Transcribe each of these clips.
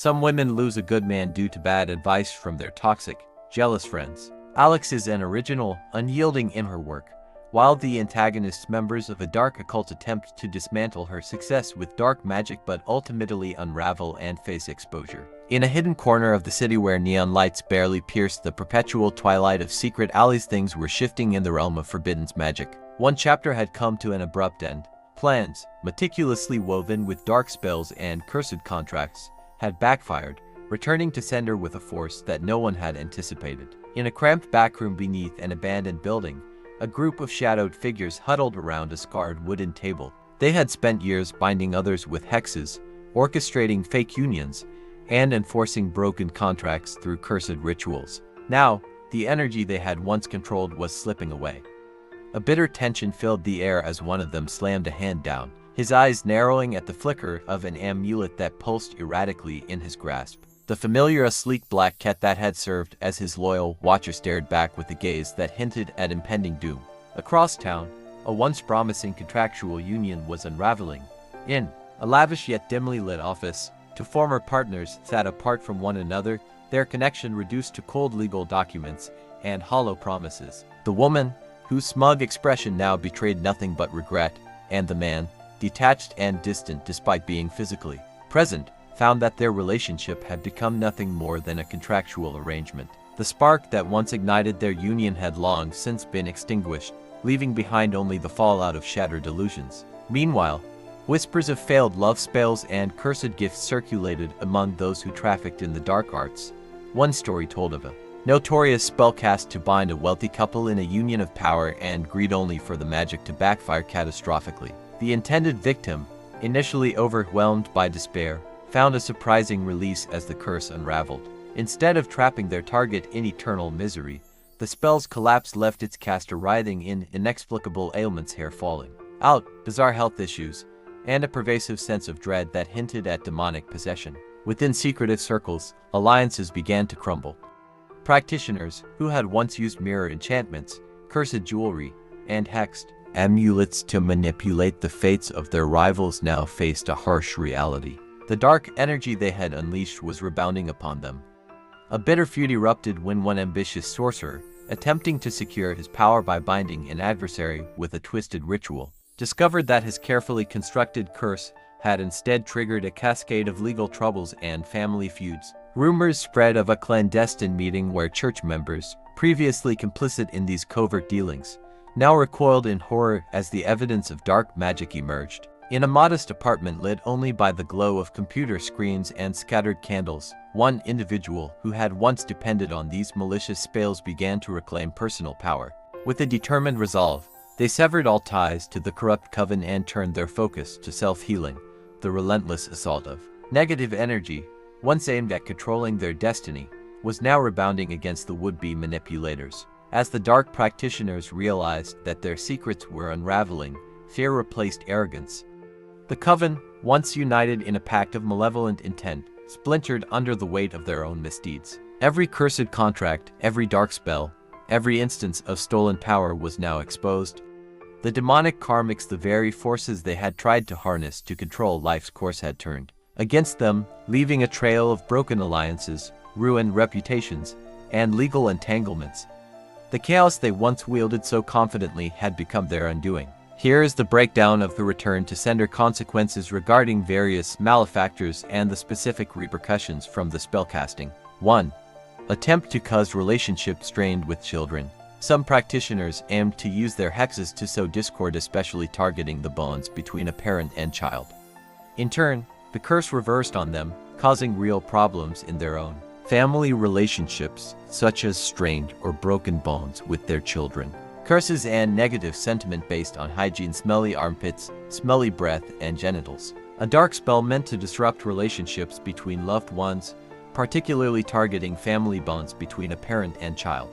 Some women lose a good man due to bad advice from their toxic, jealous friends. Alex is an original, unyielding in her work, while the antagonist members of a dark occult attempt to dismantle her success with dark magic but ultimately unravel and face exposure. In a hidden corner of the city where neon lights barely pierced the perpetual twilight of secret alleys, things were shifting in the realm of forbidden magic. One chapter had come to an abrupt end. Plans, meticulously woven with dark spells and cursed contracts, had backfired, returning to sender with a force that no one had anticipated. In a cramped backroom beneath an abandoned building, a group of shadowed figures huddled around a scarred wooden table. They had spent years binding others with hexes, orchestrating fake unions, and enforcing broken contracts through cursed rituals. Now, the energy they had once controlled was slipping away. A bitter tension filled the air as one of them slammed a hand down, his eyes narrowing at the flicker of an amulet that pulsed erratically in his grasp. The familiar sleek black cat that had served as his loyal watcher stared back with a gaze that hinted at impending doom. Across town, a once promising contractual union was unraveling. In a lavish yet dimly lit office, two former partners sat apart from one another, their connection reduced to cold legal documents and hollow promises. The woman, whose smug expression now betrayed nothing but regret, and the man, detached and distant despite being physically present, found that their relationship had become nothing more than a contractual arrangement. The spark that once ignited their union had long since been extinguished, leaving behind only the fallout of shattered illusions. Meanwhile, whispers of failed love spells and cursed gifts circulated among those who trafficked in the dark arts. One story told of a notorious spell cast to bind a wealthy couple in a union of power and greed, only for the magic to backfire catastrophically. The intended victim, initially overwhelmed by despair, found a surprising release as the curse unraveled. Instead of trapping their target in eternal misery, the spell's collapse left its caster writhing in inexplicable ailments, hair falling out, bizarre health issues, and a pervasive sense of dread that hinted at demonic possession. Within secretive circles, alliances began to crumble. Practitioners, who had once used mirror enchantments, cursed jewelry, and hexed amulets to manipulate the fates of their rivals, now faced a harsh reality. The dark energy they had unleashed was rebounding upon them. A bitter feud erupted when one ambitious sorcerer, attempting to secure his power by binding an adversary with a twisted ritual, discovered that his carefully constructed curse had instead triggered a cascade of legal troubles and family feuds. Rumors spread of a clandestine meeting where church members, previously complicit in these covert dealings, now recoiled in horror as the evidence of dark magic emerged. In a modest apartment lit only by the glow of computer screens and scattered candles, one individual who had once depended on these malicious spells began to reclaim personal power. With a determined resolve, they severed all ties to the corrupt coven and turned their focus to self-healing, the relentless assault of negative energy, once aimed at controlling their destiny, was now rebounding against the would-be manipulators. As the dark practitioners realized that their secrets were unraveling, fear replaced arrogance. The coven, once united in a pact of malevolent intent, splintered under the weight of their own misdeeds. Every cursed contract, every dark spell, every instance of stolen power was now exposed. The demonic karmics, the very forces they had tried to harness to control life's course, had turned against them, leaving a trail of broken alliances, ruined reputations, and legal entanglements. The chaos they once wielded so confidently had become their undoing. Here is the breakdown of the return to sender consequences regarding various malefactors and the specific repercussions from the spellcasting. 1. Attempt to cause relationship strained with children. Some practitioners aimed to use their hexes to sow discord, especially targeting the bonds between a parent and child. In turn, the curse reversed on them, causing real problems in their own family relationships, such as strained or broken bonds with their children. Curses and negative sentiment based on hygiene: smelly armpits, smelly breath, and genitals. A dark spell meant to disrupt relationships between loved ones, particularly targeting family bonds between a parent and child.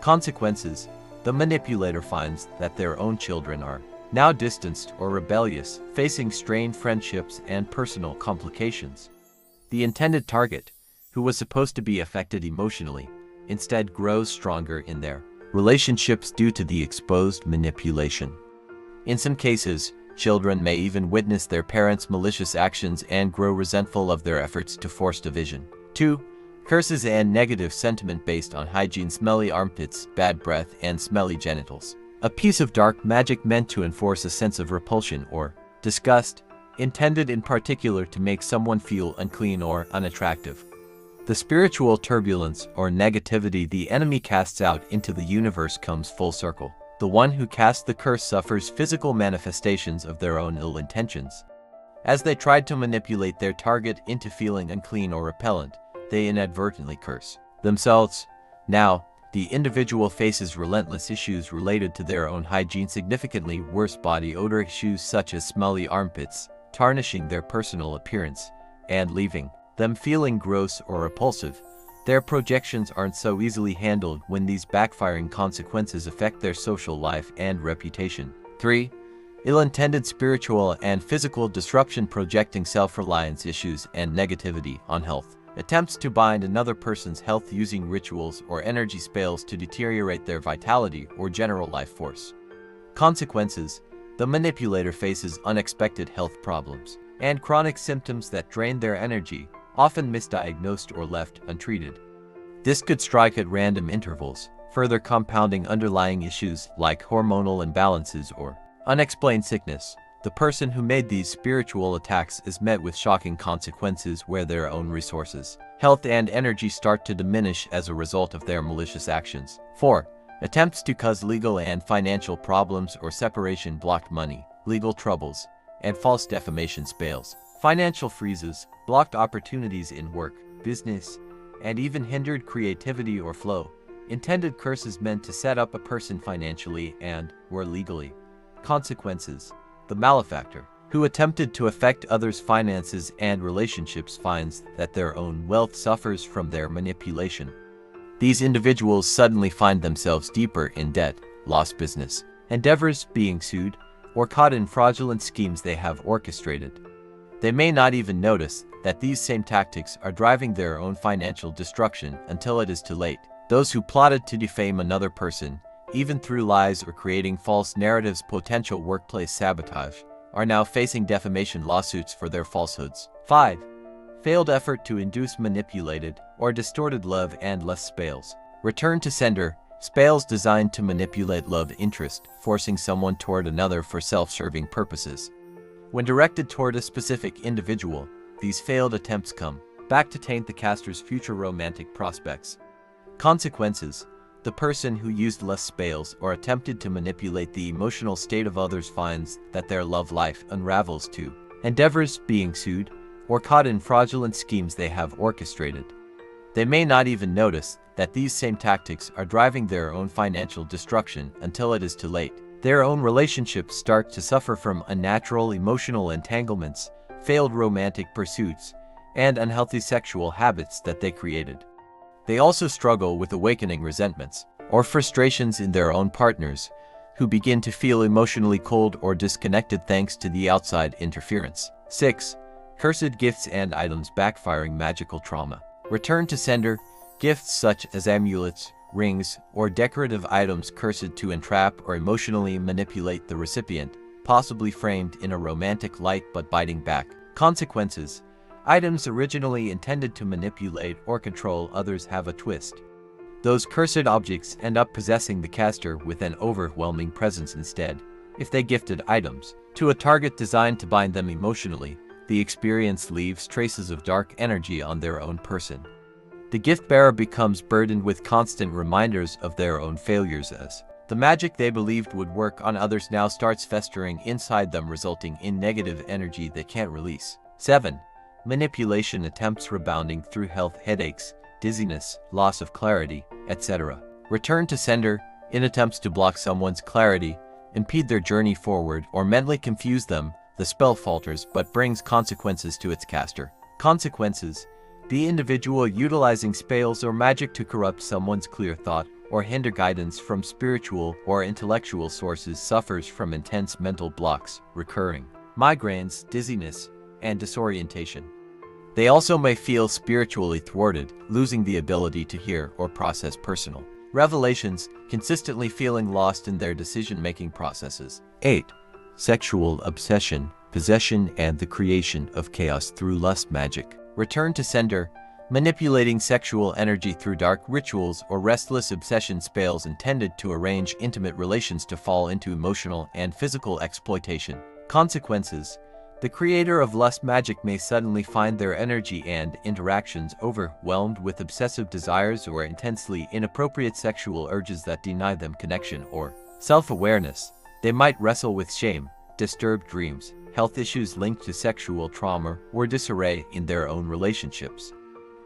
Consequences: the manipulator finds that their own children are now distanced or rebellious, facing strained friendships and personal complications. The intended target, who was supposed to be affected emotionally, instead grows stronger in their relationships due to the exposed manipulation. In some cases, Children may even witness their parents' malicious actions and grow resentful of their efforts to force division. 2. Curses and negative sentiment based on hygiene: smelly armpits, bad breath, and smelly genitals. A piece of dark magic meant to enforce a sense of repulsion or disgust, intended in particular to make someone feel unclean or unattractive. The spiritual turbulence or negativity the enemy casts out into the universe comes full circle. The one who casts the curse suffers physical manifestations of their own ill intentions. As they tried to manipulate their target into feeling unclean or repellent, they inadvertently curse themselves. Now, the individual faces relentless issues related to their own hygiene, significantly worse body odor issues such as smelly armpits, tarnishing their personal appearance, and leaving them feeling gross or repulsive. Their projections aren't so easily handled when these backfiring consequences affect their social life and reputation. 3. Ill-intended spiritual and physical disruption, projecting self-reliance issues and negativity on health. Attempts to bind another person's health using rituals or energy spells to deteriorate their vitality or general life force. Consequences: the manipulator faces unexpected health problems and chronic symptoms that drain their energy, often misdiagnosed or left untreated. This could strike at random intervals, further compounding underlying issues like hormonal imbalances or unexplained sickness. The person who made these spiritual attacks is met with shocking consequences where their own resources, health, and energy start to diminish as a result of their malicious actions. 4. Attempts to cause legal and financial problems or separation: blocked money, legal troubles, and false defamation spells. Financial freezes, blocked opportunities in work, business, and even hindered creativity or flow. Intended curses meant to set up a person financially and/or legally. Consequences: the malefactor, who attempted to affect others' finances and relationships, finds that their own wealth suffers from their manipulation. These individuals suddenly find themselves deeper in debt, lost business endeavors, being sued, or caught in fraudulent schemes they have orchestrated. They may not even notice that these same tactics are driving their own financial destruction until it is too late. Those who plotted to defame another person, even through lies or creating false narratives, potential workplace sabotage, are now facing defamation lawsuits for their falsehoods. 5. Failed effort to induce manipulated or distorted love and lust spells. Return to sender: spells designed to manipulate love interest, forcing someone toward another for self-serving purposes. When directed toward a specific individual, these failed attempts come back to taint the caster's future romantic prospects. Consequences: the person who used lust spells or attempted to manipulate the emotional state of others finds that their love life unravels too. Endeavors: being sued, or caught in fraudulent schemes they have orchestrated. They may not even notice that these same tactics are driving their own financial destruction until it is too late. Their own relationships start to suffer from unnatural emotional entanglements, failed romantic pursuits, and unhealthy sexual habits that they created. They also struggle with awakening resentments or frustrations in their own partners, who begin to feel emotionally cold or disconnected thanks to the outside interference. 6. Cursed gifts and items backfiring: magical trauma. Return to sender: gifts such as amulets, rings, or decorative items cursed to entrap or emotionally manipulate the recipient, possibly framed in a romantic light but biting back. Consequences: items originally intended to manipulate or control others have a twist. Those cursed objects end up possessing the caster with an overwhelming presence instead. If they gifted items to a target designed to bind them emotionally, the experience leaves traces of dark energy on their own person. The gift bearer becomes burdened with constant reminders of their own failures, as the magic they believed would work on others now starts festering inside them, resulting in negative energy they can't release. 7. Manipulation attempts rebounding through health: headaches, dizziness, loss of clarity, etc. Return to sender: in attempts to block someone's clarity, impede their journey forward, or mentally confuse them, the spell falters but brings consequences to its caster. Consequences: the individual utilizing spells or magic to corrupt someone's clear thought or hinder guidance from spiritual or intellectual sources suffers from intense mental blocks, recurring migraines, dizziness, and disorientation. They also may feel spiritually thwarted, losing the ability to hear or process personal revelations, consistently feeling lost in their decision-making processes. 8. sexual obsession, possession, and the creation of chaos through lust magic. Return to sender, manipulating sexual energy through dark rituals or restless obsession spells intended to arrange intimate relations to fall into emotional and physical exploitation. Consequences: the creator of lust magic may suddenly find their energy and interactions overwhelmed with obsessive desires or intensely inappropriate sexual urges that deny them connection or self-awareness. They might wrestle with shame, disturbed dreams, health issues linked to sexual trauma, or disarray in their own relationships.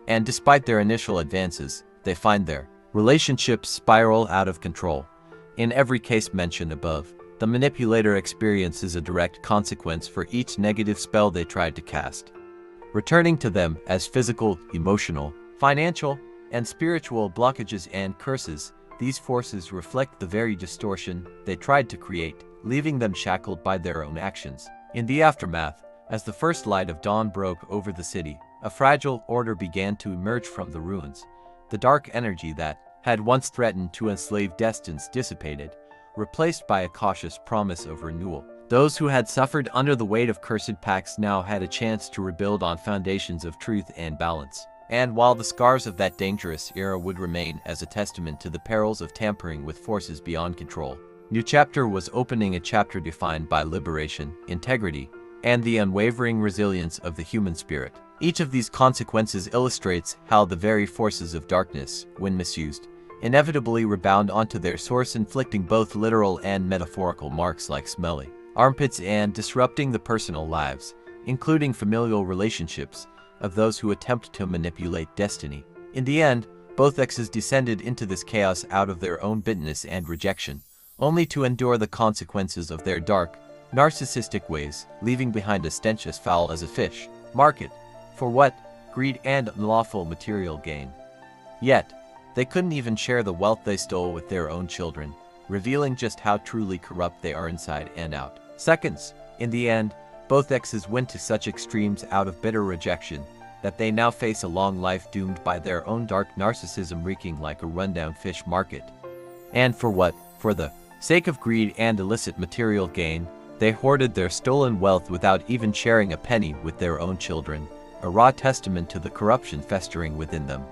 And despite their initial advances, they find their relationships spiral out of control. In every case mentioned above, the manipulator experiences a direct consequence for each negative spell they tried to cast, returning to them as physical, emotional, financial, and spiritual blockages and curses. These forces reflect the very distortion they tried to create, leaving them shackled by their own actions. In the aftermath, as the first light of dawn broke over the city, a fragile order began to emerge from the ruins. The dark energy that had once threatened to enslave destinies dissipated, replaced by a cautious promise of renewal. Those who had suffered under the weight of cursed pacts now had a chance to rebuild on foundations of truth and balance. And while the scars of that dangerous era would remain as a testament to the perils of tampering with forces beyond control, new chapter was opening, a chapter defined by liberation, integrity, and the unwavering resilience of the human spirit. Each of these consequences illustrates how the very forces of darkness, when misused, inevitably rebound onto their source, inflicting both literal and metaphorical marks like smelly armpits and disrupting the personal lives, including familial relationships, of those who attempt to manipulate destiny. In the end, both exes descended into this chaos out of their own bitterness and rejection, only to endure the consequences of their dark, narcissistic ways, leaving behind a stench as foul as a fish market. For what? Greed and unlawful material gain. Yet, they couldn't even share the wealth they stole with their own children, revealing just how truly corrupt they are inside and out. Seconds, in the end, both exes went to such extremes out of bitter rejection that they now face a long life doomed by their own dark narcissism, reeking like a rundown fish market. And for what? For the sake of greed and illicit material gain, they hoarded their stolen wealth without even sharing a penny with their own children, a raw testament to the corruption festering within them.